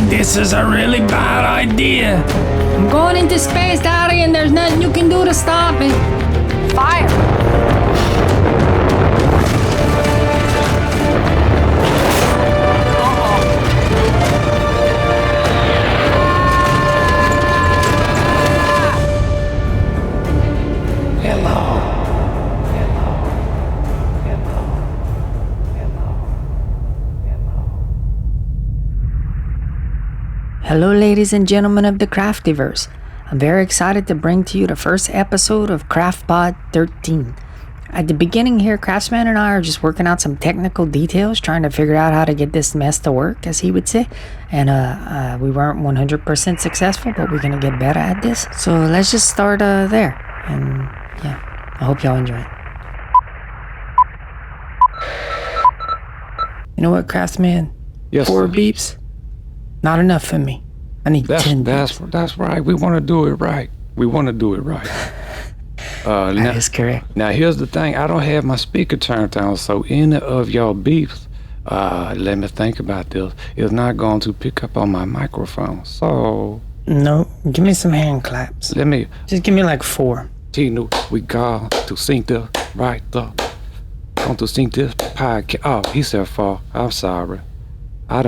think this is a really bad idea. I'm going into space, Daddy, and there's nothing you can do to stop me. Fire! Hello, ladies and gentlemen of the Craftiverse. I'm very excited to bring to you the first episode of CraftPod 13. At the beginning here, Craftsman and I are just working out some technical details, trying to figure out how to get this mess to work, as he would say. And we weren't 100% successful, but we're going to get better at this. So let's just start there. And yeah, I hope y'all enjoy it. You know what, Craftsman? Yes, 4 sir. beeps? Not enough for me. I need 10 beeps. That's right. We want to do it right. That is correct. Now, here's the thing. I don't have my speaker turned down, so any of y'all beeps, let me think about this, is not going to pick up on my microphone. So... No, give me some hand claps. Just give me like 4. Tino, we got to sync this right up. Want to sync this podcast. Oh, he said 4. I'm sorry. I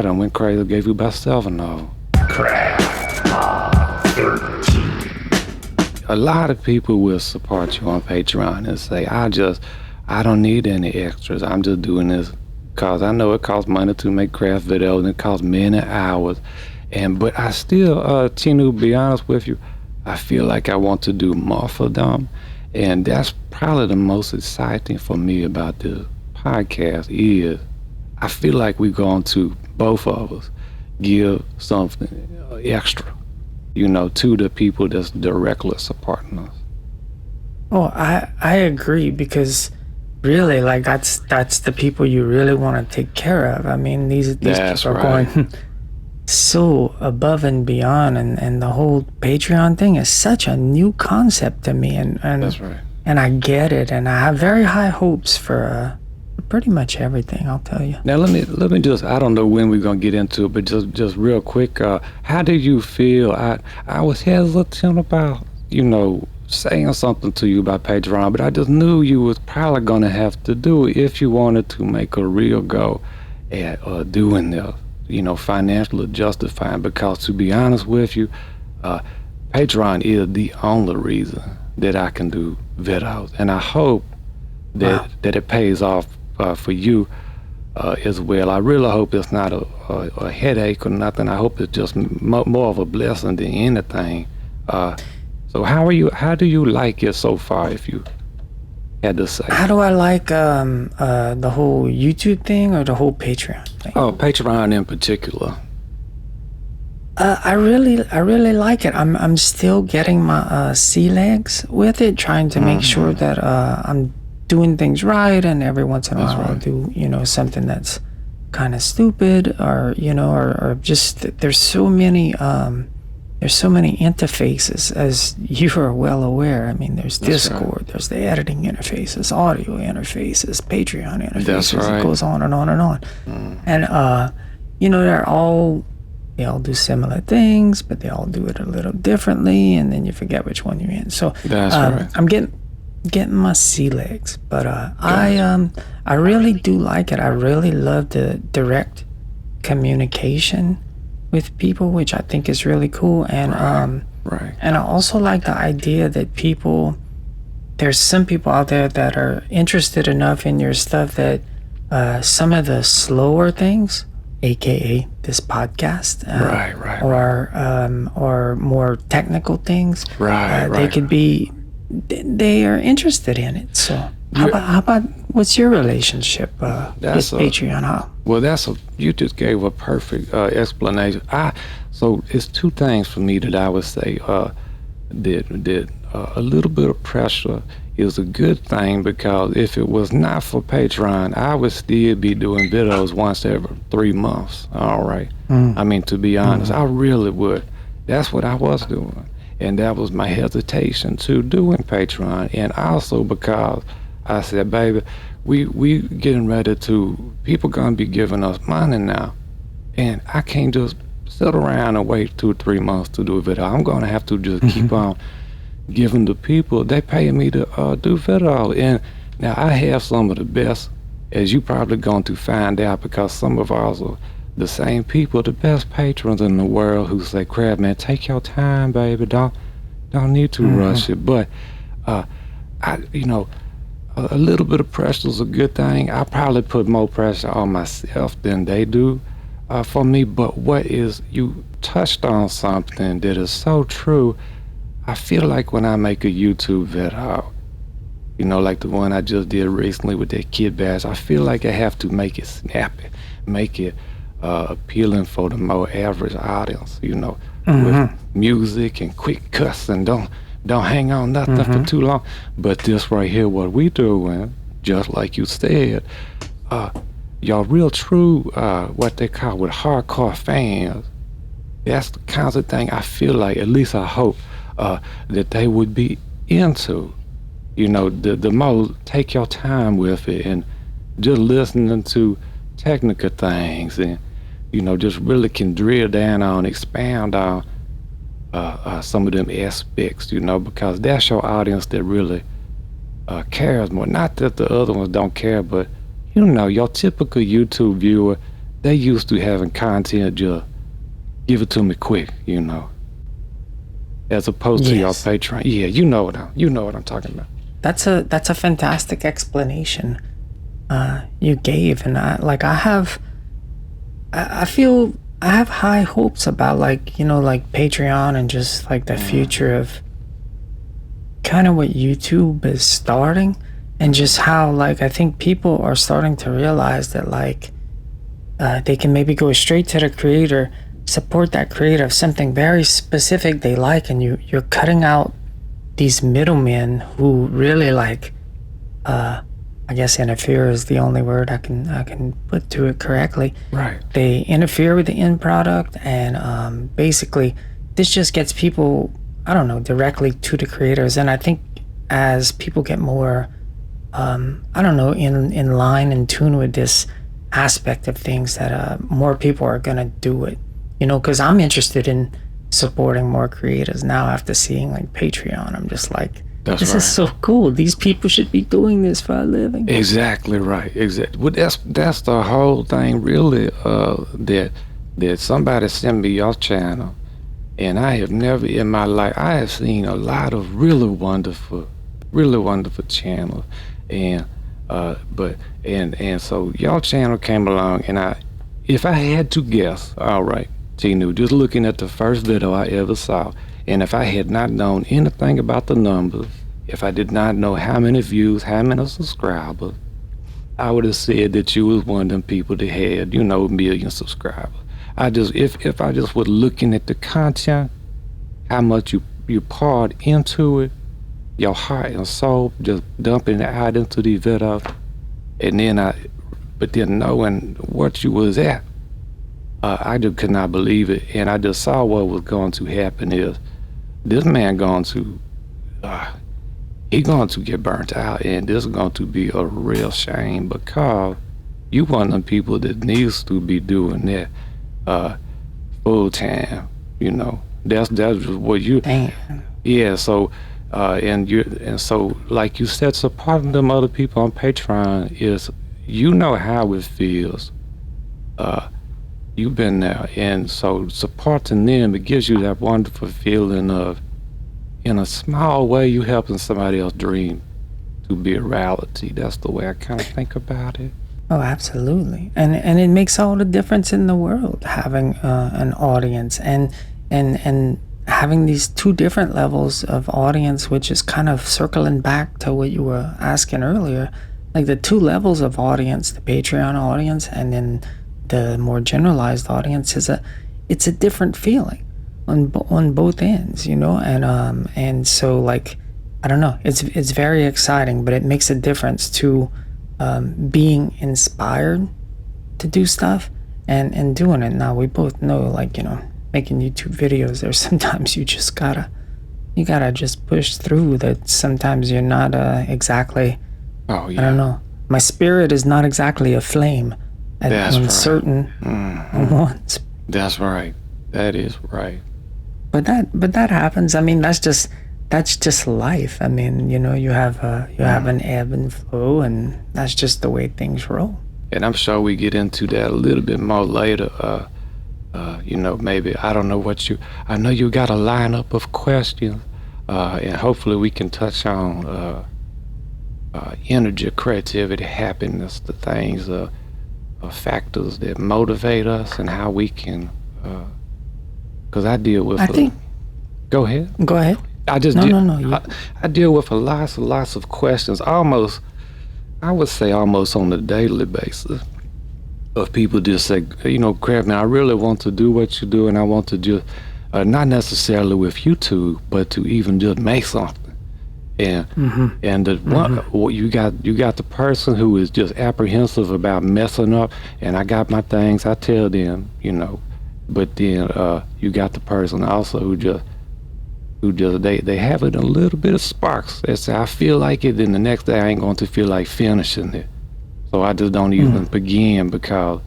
done went crazy, gave you about 7 though. CraftPod 13. A lot of people will support you on Patreon and say, I don't need any extras. I'm just doing this because I know it costs money to make craft videos and it costs many hours. But I still, Tino, to be honest with you, I feel like I want to do more for them. And that's probably the most exciting for me about this podcast is I feel like we're going to, both of us, give something extra, to the people that's directly supporting us. Oh, I agree, because really, like, that's the people you really want to take care of. I mean, these people are going so above and beyond, and the whole Patreon thing is such a new concept to me, and that's right. And I get it, and I have very high hopes for pretty much everything, I'll tell you. Now let me just, I don't know when we're gonna get into it, but just real quick, how do you feel? I was hesitant about, saying something to you about Patreon, but I just knew you was probably gonna have to do it if you wanted to make a real go at doing this, financially justifying, because to be honest with you, Patreon is the only reason that I can do videos, and I hope that it pays off for you as well. I really hope it's not a headache or nothing. I hope it's just more of a blessing than anything. So how do you like it so far, if you had to say? How do I like the whole YouTube thing or the whole Patreon thing? Oh, Patreon in particular. I really like it. I'm still getting my sea legs with it, trying to make sure that I'm doing things right, and every once in a while I'll do something that's kind of stupid, or or just there's so many interfaces, as you are well aware. I mean, there's Discord, there's the editing interfaces, audio interfaces, Patreon interfaces. That's right. It goes on and on and on. And they all do similar things, but they all do it a little differently, and then you forget which one you're in. So that's right. I'm getting my sea legs, but I really do like it. I really love the direct communication with people, which I think is really cool. And and I also like the idea that there's some people out there that are interested enough in your stuff that some of the slower things, aka this podcast, or more technical things, they are interested in it. So how about what's your relationship with Patreon? You just gave a perfect explanation. So it's 2 things for me that I would say that a little bit of pressure is a good thing, because if it was not for Patreon, I would still be doing videos once every 3 months. All right. I mean, to be honest, I really would. That's what I was doing. And that was my hesitation to doing Patreon. And also because I said, baby, we getting ready to, people gonna be giving us money now. and I can't just sit around and wait 2 or 3 months to do a video. I'm gonna have to just keep on giving the people. They pay me to do video, and now I have some of the best, as you probably going to find out, because some of ours are the same people, the best patrons in the world, who say, "Craftsman, take your time, baby. Don't need to rush it." But a little bit of pressure is a good thing. I probably put more pressure on myself than they do for me. But you touched on something that is so true. I feel like when I make a YouTube video, like the one I just did recently with that kid bash, I feel like I have to make it snappy, make it appealing for the more average audience, with music and quick cuts, and don't hang on nothing for too long. But this right here, what we doing, just like you said, y'all real true, what they call with hardcore fans. That's the kinds of thing I feel like, at least I hope, that they would be into. The more take your time with it, and just listening to technical things, and just really can drill down on, expound on some of them aspects, because that's your audience that really cares more. Not that the other ones don't care, but your typical YouTube viewer, they used to having content just give it to me quick, as opposed to your Patreon. Yeah, you know what I'm talking about. That's a fantastic explanation you gave, and I feel I have high hopes about Patreon, and just the future of kind of what YouTube is starting, and just how I think people are starting to realize that they can maybe go straight to the creator, support that creator of something very specific they like, and you're cutting out these middlemen who really I guess interfere is the only word I can put to it correctly. Right. They interfere with the end product, and basically this just gets people, directly to the creators. And I think as people get more, in line and tune with this aspect of things, that more people are gonna do it. Because I'm interested in supporting more creators now after seeing Patreon. I'm just this is so cool. These people should be doing this for a living. Exactly right. Exactly. Well, that's the whole thing, really. That somebody sent me your channel, and I have never in my life. I have seen a lot of really wonderful channels, and so your channel came along, and if I had to guess, all right, Tinu, just looking at the first video I ever saw. And if I had not known anything about the numbers, if I did not know how many views, how many subscribers, I would have said that you was one of them people that had, million subscribers. If I just was looking at the content, how much you poured into it, your heart and soul, just dumping it out into the videos, and then knowing what you was at, I just could not believe it. And I just saw what was going to happen is, this man he going to get burnt out, and this is going to be a real shame, because you one of them people that needs to be doing that full time. That's just what you. Damn. Yeah. So and so like you said, supporting them other people on Patreon is, how it feels. You've been there, and so supporting them, it gives you that wonderful feeling of, in a small way, you helping somebody else's dream to be a reality. That's the way I kind of think about it. Oh, absolutely. And it makes all the difference in the world, having an audience, and having these two different levels of audience, which is kind of circling back to what you were asking earlier, the two levels of audience, the Patreon audience, and then the more generalized audience, it's a different feeling on both ends, and so I don't know, it's very exciting, but it makes a difference to being inspired to do stuff and doing it. Now we both know, making YouTube videos, there's sometimes you just gotta just push through, that sometimes you're not exactly, I don't know, my spirit is not exactly a flame That's on right. certain ones. That's right. That is right. But that happens. I mean, that's just life. I mean, you have an ebb and flow, and that's just the way things roll. And I'm sure we get into that a little bit more later. Maybe, I don't know I know you got a lineup of questions, and hopefully we can touch on energy, creativity, happiness, the things, factors that motivate us, and how we can, because I deal with, go ahead. Go ahead. No. I deal with lots of questions, I would say almost on a daily basis, of people just say, Craftsman, I really want to do what you do, and I want to just, not necessarily with YouTube, but to even just make something. And you got the person who is just apprehensive about messing up, and I got my things, I tell them, but then you got the person also who just they have it in a little bit of sparks. They say, I feel like it, then the next day I ain't going to feel like finishing it. So I just don't even begin, because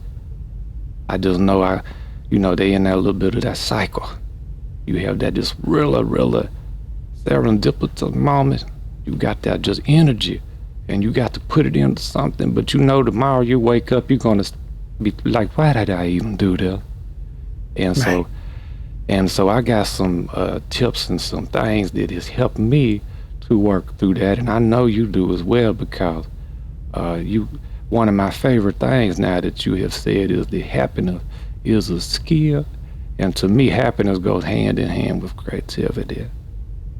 I just know they in that little bit of that cycle. You have that just really serendipitous moment. You got that just energy, and you got to put it into something, but tomorrow you wake up, you're going to be like, why did I even do that? And so I got some tips and some things that has helped me to work through that, and I know you do as well, because one of my favorite things now that you have said is that happiness is a skill, and to me happiness goes hand in hand with creativity. It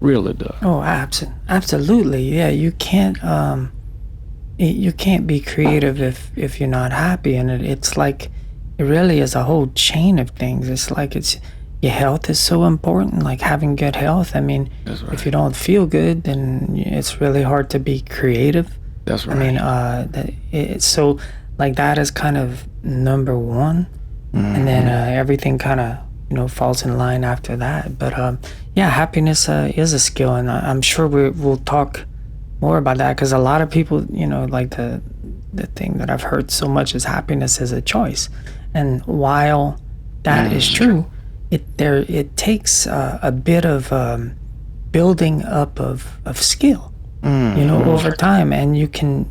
really does. Oh, absolutely. Yeah, you can't be creative if you're not happy, and it's like it really is a whole chain of things. It's like your health is so important, like having good health. I mean, that's right. If you don't feel good, then it's really hard to be creative. That's right. I mean, so like that is kind of number one, and then everything kind of falls in line after that. But yeah, happiness is a skill, and I'm sure we'll talk more about that, because a lot of people, like the thing that I've heard so much is happiness is a choice, and while that is true, it takes a bit of building up of skill, over time, and you can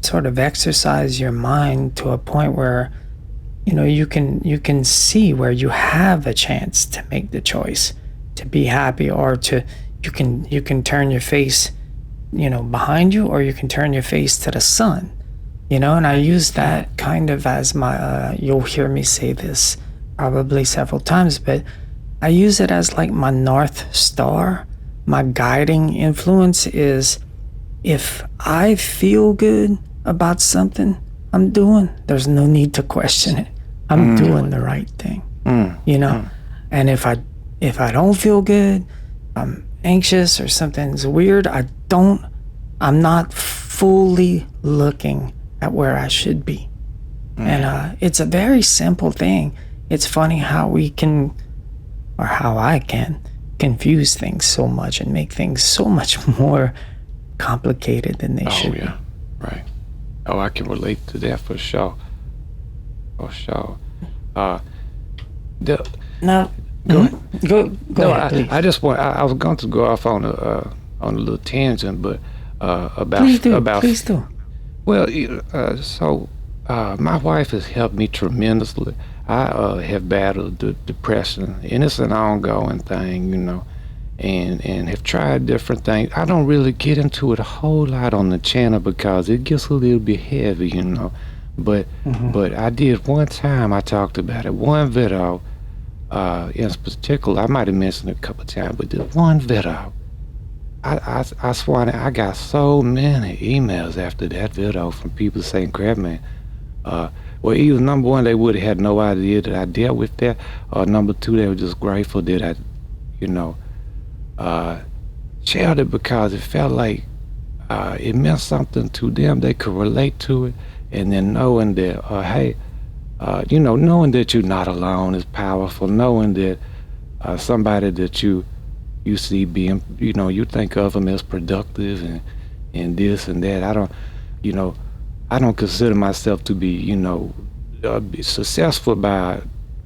sort of exercise your mind to a point where you can see where you have a chance to make the choice to be happy, or you can turn your face behind you, or you can turn your face to the sun. And I use that kind of as my, you'll hear me say this probably several times, but I use it as like my North Star. My guiding influence is, if I feel good about something I'm doing, there's no need to question it. I'm doing the right thing, And if I don't feel good, I'm anxious or something's weird, I'm not fully looking at where I should be. And it's a very simple thing. It's funny how I can confuse things so much and make things so much more complicated than they should be. Right. Oh, I can relate to that for sure. For sure. Go ahead, please. I just I was going to go off on a little tangent, but about Please do. Well, my wife has helped me tremendously. I have battled depression, and it's an ongoing thing, and have tried different things. I don't really get into it a whole lot on the channel because it gets a little bit heavy, But I did one time. I talked about it. One video, in particular, I might have mentioned it a couple of times, but this one video, I swear I got so many emails after that video from people saying, Craftsman, well, either number one, they would have had no idea that I dealt with that, or number two, they were just grateful that I, shared it, because it felt like it meant something to them. They could relate to it, and then knowing that, hey, knowing that you're not alone is powerful. Knowing that somebody that you see being, you think of them as productive and this and that. I don't consider myself to be, be successful by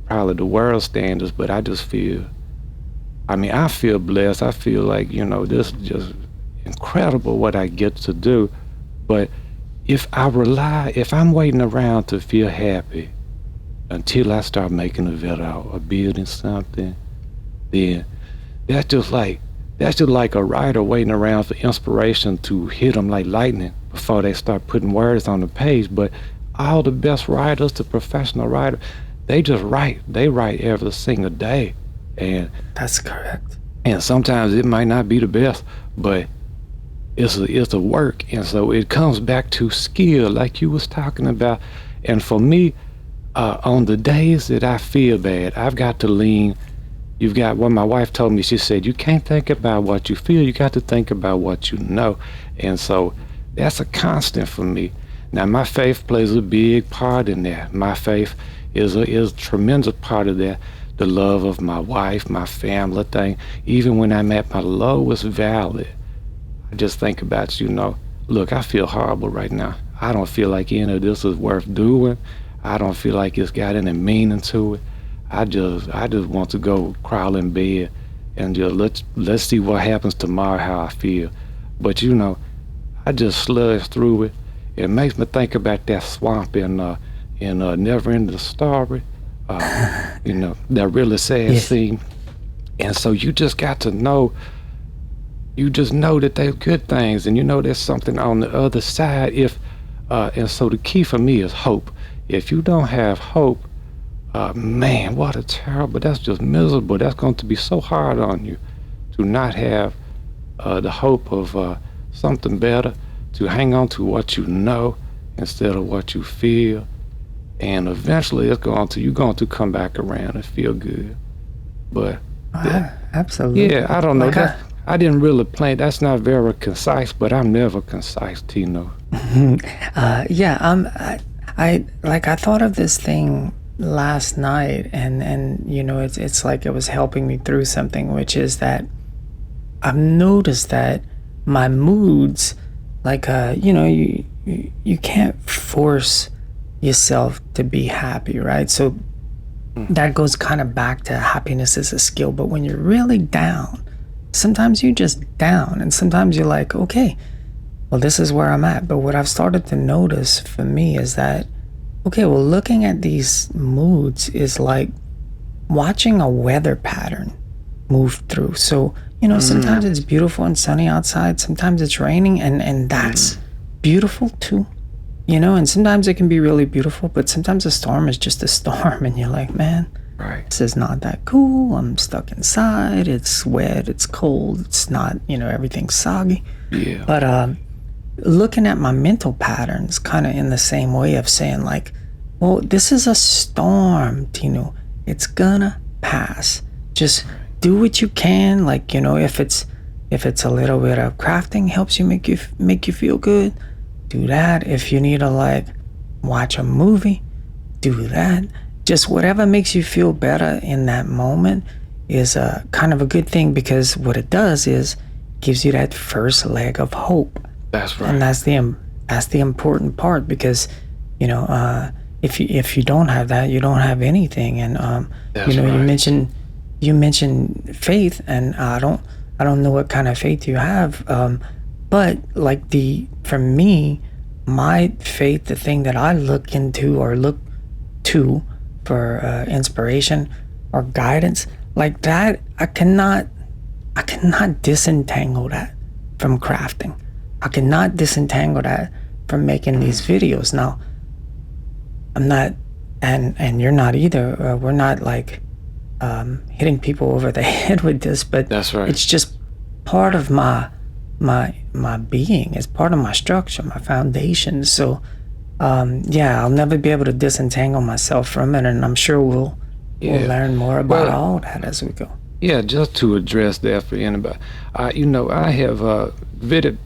probably the world standards, but I just feel, I feel blessed. I feel like, this is just incredible what I get to do. But if I'm waiting around to feel happy until I start making a video or building something, then that's just like a writer waiting around for inspiration to hit them like lightning before they start putting words on the page. But all the best writers, the professional writers, they just write. They write every single day. And That's correct. and sometimes it might not be the best, but it's a work. And so it comes back to skill, like you was talking about. And for me, on the days that I feel bad, I've got to lean. You've got what my wife told me. She said, you can't think about what you feel. You got to think about what you know. And so that's a constant for me. Now, my faith plays a big part in that. My faith is a tremendous part of that. The love of my wife, my family thing. Even when I'm at my lowest valley, I just think about, look, I feel horrible right now. I don't feel like any of this is worth doing. I don't feel like it's got any meaning to it. I just want to go crawl in bed and just let's see what happens tomorrow, how I feel. But I just sludge through it. It makes me think about that swamp in Never Ending Story. That really sad scene. And so you just got to know. You just know that they're good things, and there's something on the other side. And so the key for me is hope. If you don't have hope, man, what a terrible, that's just miserable. That's going to be so hard on you to not have the hope of something better, to hang on to what you know instead of what you feel. And eventually you're going to come back around and feel good. But Absolutely. yeah, I don't know. I didn't really plan. That's not very concise, but I'm never concise, Tino. I thought of this thing last night, and it's like it was helping me through something, which is that I've noticed that my moods, like you can't force yourself to be happy, right? So that goes kind of back to happiness is a skill. But when you're really down, sometimes you're just down, and sometimes you're like, okay, well, this is where I'm at. But what I've started to notice for me is that, okay, well, looking at these moods is like watching a weather pattern move through. So, sometimes it's beautiful and sunny outside, sometimes it's raining, and that's beautiful too. And sometimes it can be really beautiful, but sometimes a storm is just a storm, and you're like, man, Right. this is not that cool. I'm stuck inside. It's wet. It's cold. It's not, everything's soggy. Yeah. But looking at my mental patterns kind of in the same way of saying like, well, this is a storm, Tino. It's gonna pass. Just do what you can. Like, if it's a little bit of crafting helps you make you feel good, do that. If you need to watch a movie, do that. Just whatever makes you feel better in that moment is a kind of a good thing, because what it does is gives you that first leg of hope. That's right. And that's the important part, because if you don't have that, you don't have anything. And That's right. you mentioned faith, and I don't know what kind of faith you have, but for me, my faith, the thing that I look into or look to for inspiration or guidance, like that, I cannot disentangle that from crafting. I cannot disentangle that from making these videos. Now, I'm not, and you're not either. We're not hitting people over the head with this, but That's right. it's just part of my being. It's part of my structure, my foundation. So I'll never be able to disentangle myself from it, and I'm sure we'll learn more about all that as we go. Yeah, just to address that for anybody, I have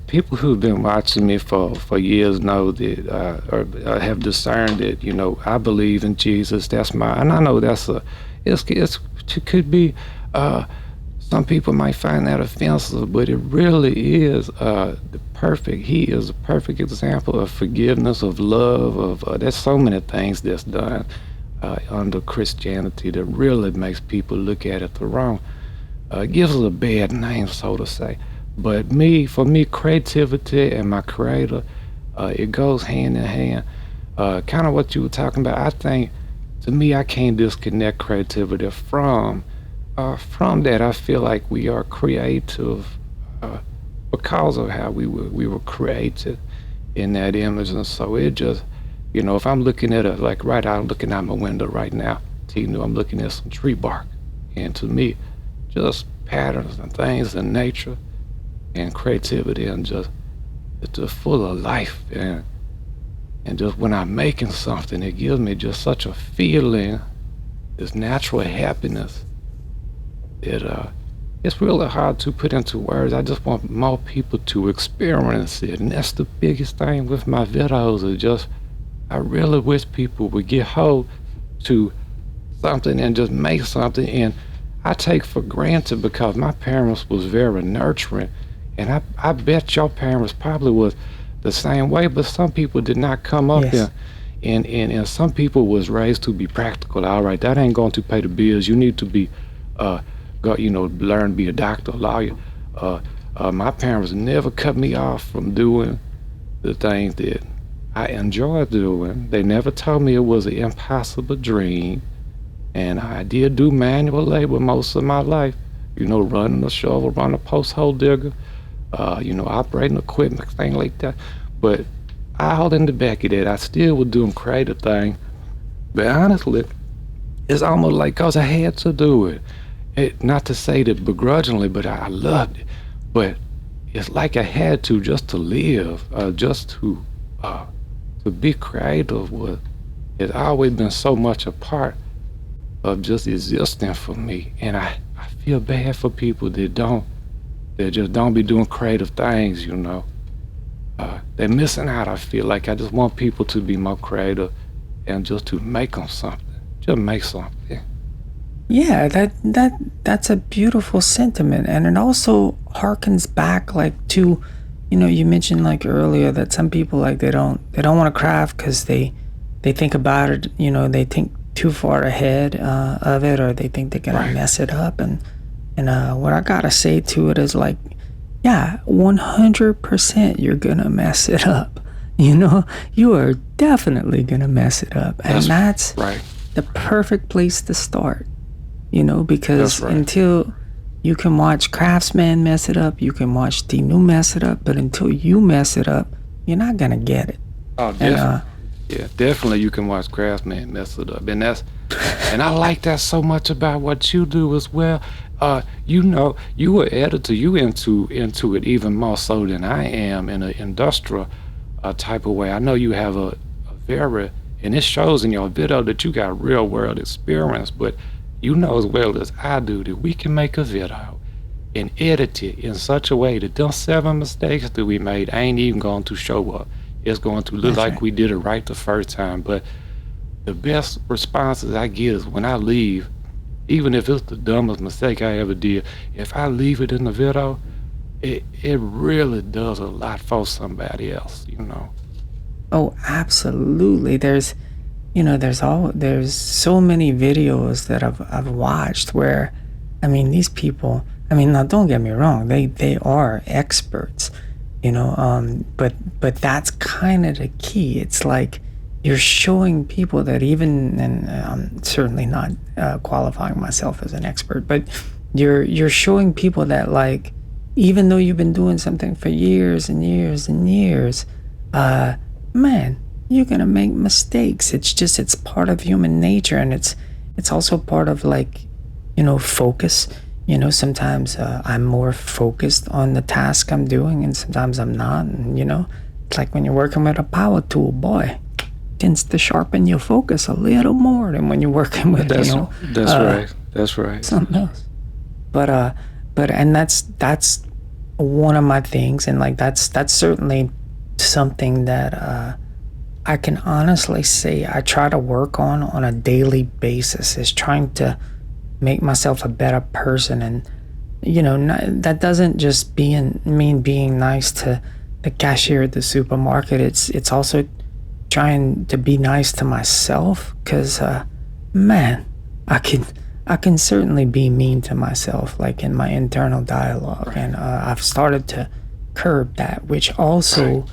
people who've been watching me for years know that, or have discerned that, I believe in Jesus. And I know it could be, some people might find that offensive, but it really is the perfect. He is a perfect example of forgiveness, of love, of there's so many things that's done under Christianity that really makes people look at it the wrong. It gives it a bad name, so to say. But for me, creativity and my creator, it goes hand in hand. Kind of what you were talking about. I think, to me, I can't disconnect creativity from that. I feel like we are creative because of how we were created in that image, and so it just, if I'm looking at it, like I'm looking out my window right now, I'm looking at some tree bark, and to me, just patterns and things in nature and creativity, and it's just full of life, and just when I'm making something, it gives me just such a feeling, this natural happiness that it's really hard to put into words. I just want more people to experience it, and that's the biggest thing with my videos. I really wish people would get hold to something and just make something. And I take for granted, because my parents was very nurturing, and I bet your parents probably was the same way, but some people did not come up Yes. and some people was raised to be practical. All right, that ain't going to pay the bills. You need to be learn to be a doctor, a lawyer. My parents never cut me off from doing the things that I enjoy doing. They never told me it was an impossible dream. And I did do manual labor most of my life, running a shovel, running a post hole digger, operating equipment, things like that. But all in the back of that, I still was doing creative things. But honestly, it's almost like because I had to do it. Not to say that begrudgingly, but I loved it. But it's like I had to, just to live, just to be creative. It's always been so much a part of just existing for me. And I feel bad for people that just don't be doing creative things, They're missing out, I feel like. I just want people to be more creative and just to make them something. Just make something. Yeah, that's a beautiful sentiment, and it also harkens back like to, you mentioned like earlier that some people like they don't want to craft because they think about it, they think too far ahead of it, or they think they're gonna mess it up, and what I gotta say to it is like, yeah, 100% you're gonna mess it up. You are definitely gonna mess it up, and that's right. The perfect place to start. Because Right. until you can watch Craftsman mess it up, you can watch Dinu mess it up, but until you mess it up, you're not gonna get it. Oh, definitely. Yeah, definitely you can watch Craftsman mess it up. And I like that so much about what you do as well. You were editor, you into it even more so than I am in an industrial type of way. I know you have a very, and it shows in your video that you got real world experience, but you know as well as I do that we can make a video and edit it in such a way that them 7 mistakes that we made ain't even going to show up. It's going to look like we did it right the first time. But the best responses I get is when I leave, even if it's the dumbest mistake I ever did, if I leave it in the video, it really does a lot for somebody else, Oh, absolutely. There's so many videos that I've watched where, these people, now don't get me wrong, they are experts, but that's kind of the key. It's like you're showing people that even, and I'm certainly not qualifying myself as an expert, but you're showing people that, like, even though you've been doing something for years and years and years, man, you're gonna make mistakes. It's part of human nature, and it's also part of, like, focus. Sometimes I'm more focused on the task I'm doing, and sometimes I'm not. And it's like when you're working with a power tool, boy, tends to sharpen your focus a little more than when you're working with That's right. something else. But and that's one of my things, and like that's certainly something that I can honestly say I try to work on a daily basis, is trying to make myself a better person. And that doesn't just mean being nice to the cashier at the supermarket. It's also trying to be nice to myself, because man, I can certainly be mean to myself, like in my internal dialogue. And I've started to curb that, which also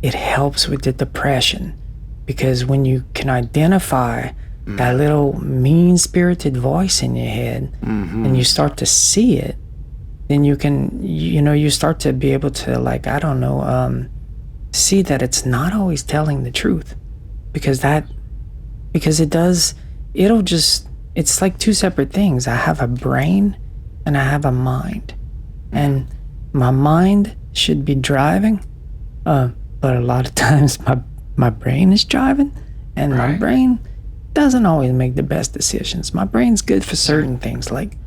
it helps with the depression, because when you can identify that little mean-spirited voice in your head, and you start to see it, then you can, you start to be able to, like, I don't know, see that it's not always telling the truth, because it's like two separate things. I have a brain and I have a mind, and my mind should be driving, but a lot of times my brain is driving, and my brain doesn't always make the best decisions. My brain's good for certain things, like,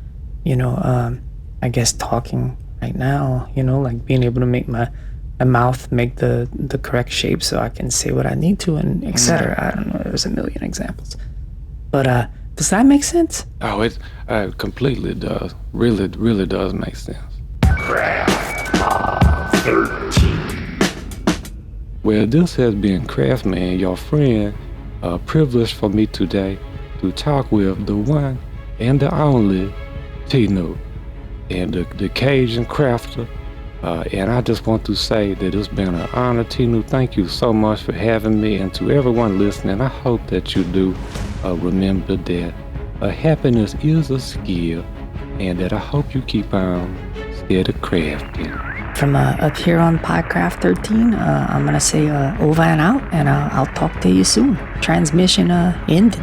I guess talking right now, like being able to make my mouth make the correct shape so I can say what I need to, and etc. I don't know, there's a million examples. But does that make sense? Oh, it completely does. Really, really does make sense. Craft 13. Well, this has been Craftsman, your friend. A privilege for me today to talk with the one and the only Tino, and the Cajun crafter. And I just want to say that it's been an honor, Tino. Thank you so much for having me, and to everyone listening, I hope that you do remember that happiness is a skill, and that I hope you keep on steady crafting. From up here on Craft 13, I'm gonna say over and out, and I'll talk to you soon. Transmission ended.